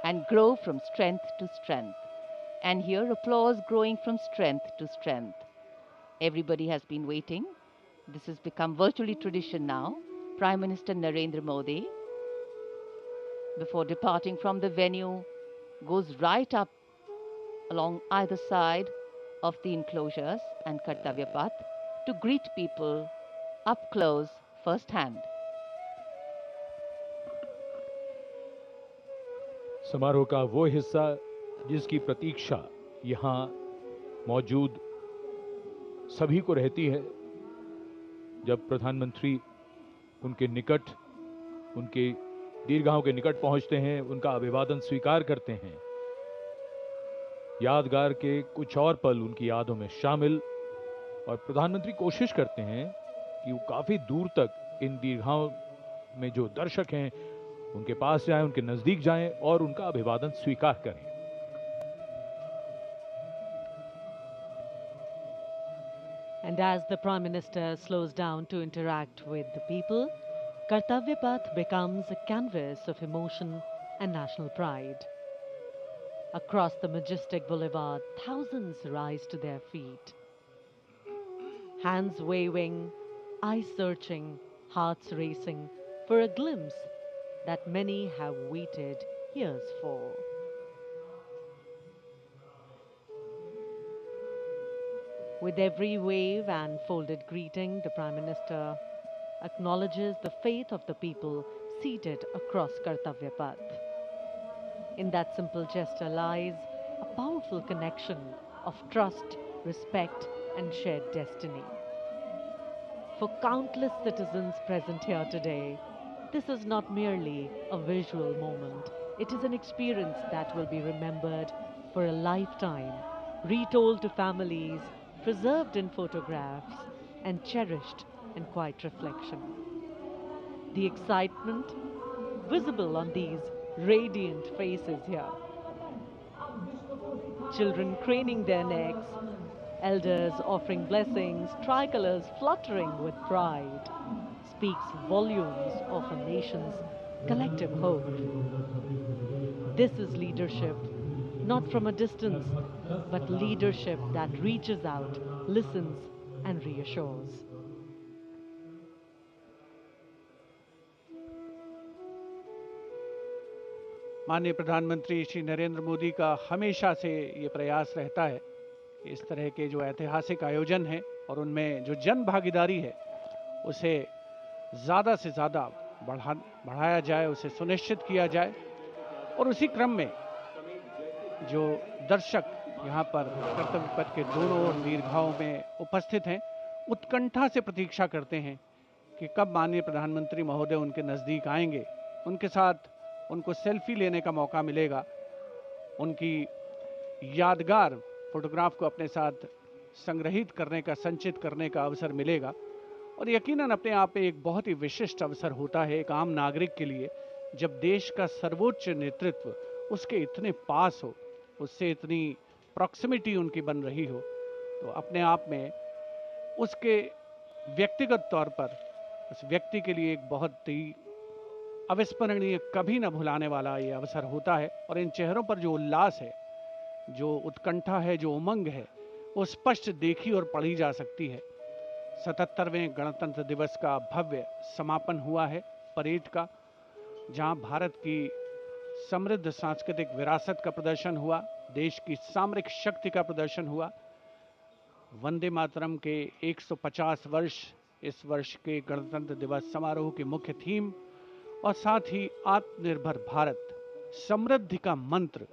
and grow from strength to strength. And here, applause growing from strength to strength. Everybody has been waiting. This has become virtually tradition now. Prime Minister Narendra Modi, before departing from the venue, goes right up along either side of the enclosures and Kartavya Path to greet people up close firsthand. समारोह का वो हिस्सा जिसकी प्रतीक्षा यहाँ मौजूद सभी को रहती है, जब प्रधानमंत्री उनके निकट, उनके दीर्घाओं के निकट पहुंचते हैं, उनका अभिवादन स्वीकार करते हैं। यादगार के कुछ और पल उनकी यादों में शामिल, और प्रधानमंत्री कोशिश करते हैं कि वो काफी दूर तक इन दीर्घाओं में जो दर्शक हैं उनके पास जाएं, उनके नजदीक जाएं और उनका अभिवादन स्वीकार करें। And as the Prime Minister slows down to interact with the people, Kartavya Path becomes a canvas of emotion and national pride. Across the majestic boulevard, thousands rise to their feet. Hands waving, eyes searching, hearts racing for a glimpse that many have waited years for. With every wave and folded greeting, the Prime Minister acknowledges the faith of the people seated across Kartavya Path. In that simple gesture lies a powerful connection of trust, respect, and shared destiny. For countless citizens present here today, this is not merely a visual moment. It is an experience that will be remembered for a lifetime, retold to families, preserved in photographs, and cherished in quiet reflection. The excitement visible on these radiant faces here. Children craning their necks, elders offering blessings, tricolors fluttering with pride, speaks volumes of a nation's collective hope. This is leadership, not from a distance, but leadership that reaches out, listens, and reassures. माननीय प्रधानमंत्री श्री नरेंद्र मोदी का हमेशा से ये प्रयास रहता है कि इस तरह के जो ऐतिहासिक आयोजन हैं और उनमें जो जन भागीदारी है उसे ज़्यादा से ज़्यादा बढ़ाया जाए, उसे सुनिश्चित किया जाए। और उसी क्रम में जो दर्शक यहाँ पर कर्तव्य पथ के दोनों ओर दीर्घाओं में उपस्थित हैं, उत्कंठा से प्रतीक्षा करते हैं कि कब माननीय प्रधानमंत्री महोदय उनके नज़दीक आएंगे, उनके साथ उनको सेल्फी लेने का मौका मिलेगा, उनकी यादगार फोटोग्राफ को अपने साथ संग्रहित करने का, संचित करने का अवसर मिलेगा। और यकीनन अपने आप में एक बहुत ही विशिष्ट अवसर होता है एक आम नागरिक के लिए, जब देश का सर्वोच्च नेतृत्व उसके इतने पास हो, उससे इतनी प्रॉक्सिमिटी उनकी बन रही हो, तो अपने आप में उसके व्यक्तिगत तौर पर उस व्यक्ति के लिए एक बहुत ही अविस्मरणीय, कभी न भुलाने वाला ये अवसर होता है। और इन चेहरों पर जो उल्लास है, जो उत्कंठा है, जो उमंग है, वो स्पष्ट देखी और पढ़ी जा सकती है। 77वें गणतंत्र दिवस का भव्य समापन हुआ है परेड का, जहां भारत की समृद्ध सांस्कृतिक विरासत का प्रदर्शन हुआ, देश की सामरिक शक्ति का प्रदर्शन हुआ। वंदे मातरम के 150 वर्ष इस वर्ष के गणतंत्र दिवस समारोह की मुख्य थीम, और साथ ही आत्मनिर्भर भारत, समृद्धि का मंत्र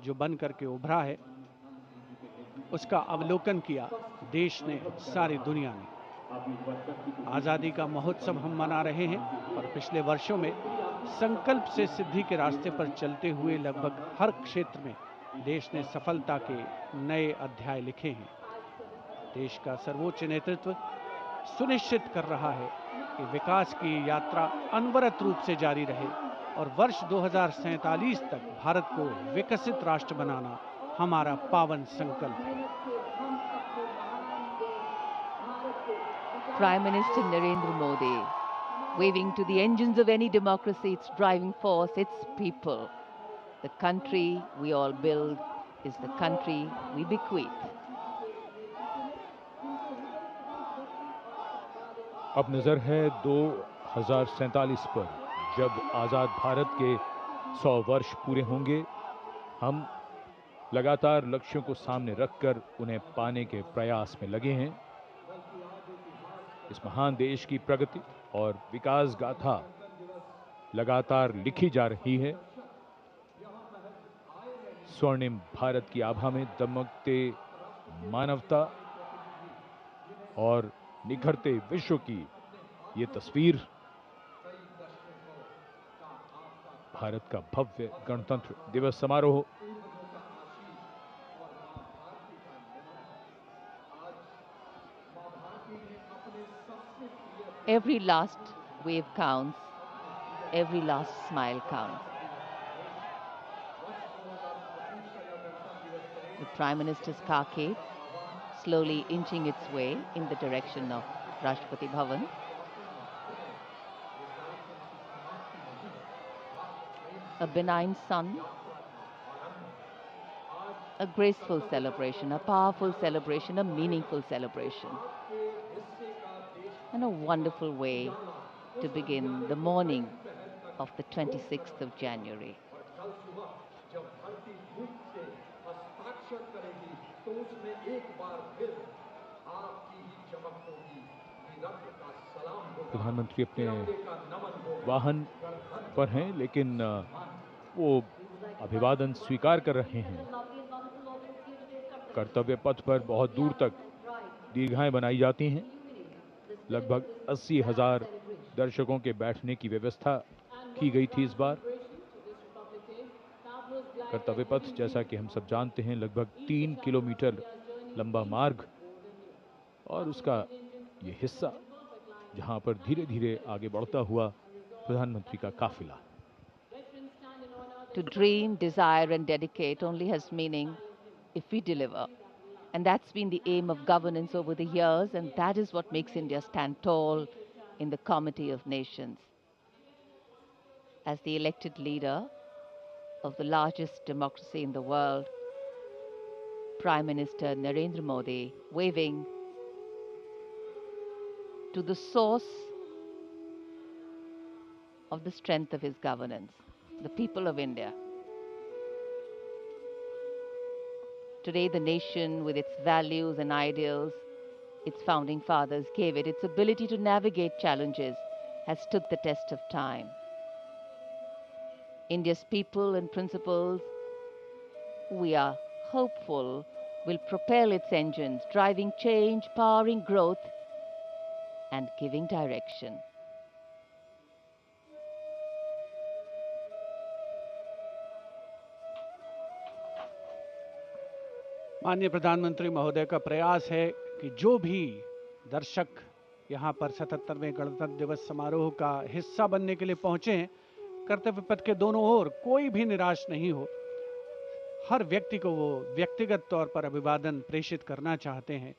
जो बन करके उभरा है, उसका अवलोकन किया देश ने, सारी दुनिया ने। आज़ादी का महोत्सव हम मना रहे हैं और पिछले वर्षों में संकल्प से सिद्धि के रास्ते पर चलते हुए लगभग हर क्षेत्र में देश ने सफलता के नए अध्याय लिखे हैं। देश का सर्वोच्च नेतृत्व सुनिश्चित कर रहा है कि विकास की यात्रा अनवरत रूप से जारी रहे और वर्ष 2047 तक भारत को विकसित राष्ट्र बनाना हमारा पावन संकल्प है। Prime Minister Narendra Modi, waving to the engines of any democracy, its driving force, its people. The country we all build is the country we bequeath. अब नजर है 2047 पर, जब आजाद भारत के 100 वर्ष पूरे होंगे। हम लगातार लक्ष्यों को सामने रखकर उन्हें पाने के प्रयास में लगे हैं। इस महान देश की प्रगति और विकास गाथा लगातार लिखी जा रही है। स्वर्णिम भारत की आभा में दमकते मानवता और निखरते विश्व की ये तस्वीर भारत का भव्य गणतंत्र दिवस समारोह। Every last wave counts, every last smile counts. The Prime Minister's carcade slowly inching its way in the direction of Rashtrapati Bhavan. A benign sun, a graceful celebration, a powerful celebration, a meaningful celebration, and a wonderful way to begin the morning of the 26th of January. प्रधानमंत्री अपने वाहन पर हैं, लेकिन वो अभिवादन स्वीकार कर रहे हैं। कर्तव्य पथ पर बहुत दूर तक दीर्घाएं बनाई जाती हैं। लगभग 80,000 दर्शकों के बैठने की व्यवस्था की गई थी इस बार। कर्तव्य पथ, जैसा कि हम सब जानते हैं, लगभग 3 किलोमीटर लंबा मार्ग और उसका ये हिस्सा जहां पर धीरे धीरे आगे बढ़ता हुआ प्रधानमंत्री का काफिला। To dream, desire and dedicate only has meaning if we deliver. And that's been the aim of governance over the years, and that is what makes India stand tall in the comity of nations. As the elected leader of the largest democracy in the world, Prime Minister Narendra Modi waving to the source of the strength of his governance, the people of India. Today, the nation, with its values and ideals its founding fathers gave it, its ability to navigate challenges, has stood the test of time. India's people and principles, we are hopeful, will propel its engines, driving change, powering growth, and giving direction. माननीय प्रधानमंत्री महोदय का प्रयास है कि जो भी दर्शक यहाँ पर 77वें गणतंत्र दिवस समारोह का हिस्सा बनने के लिए पहुंचे हैं, कर्तव्य पथ के दोनों ओर कोई भी निराश नहीं हो। हर व्यक्ति को वो व्यक्तिगत तौर पर अभिवादन प्रेषित करना चाहते हैं।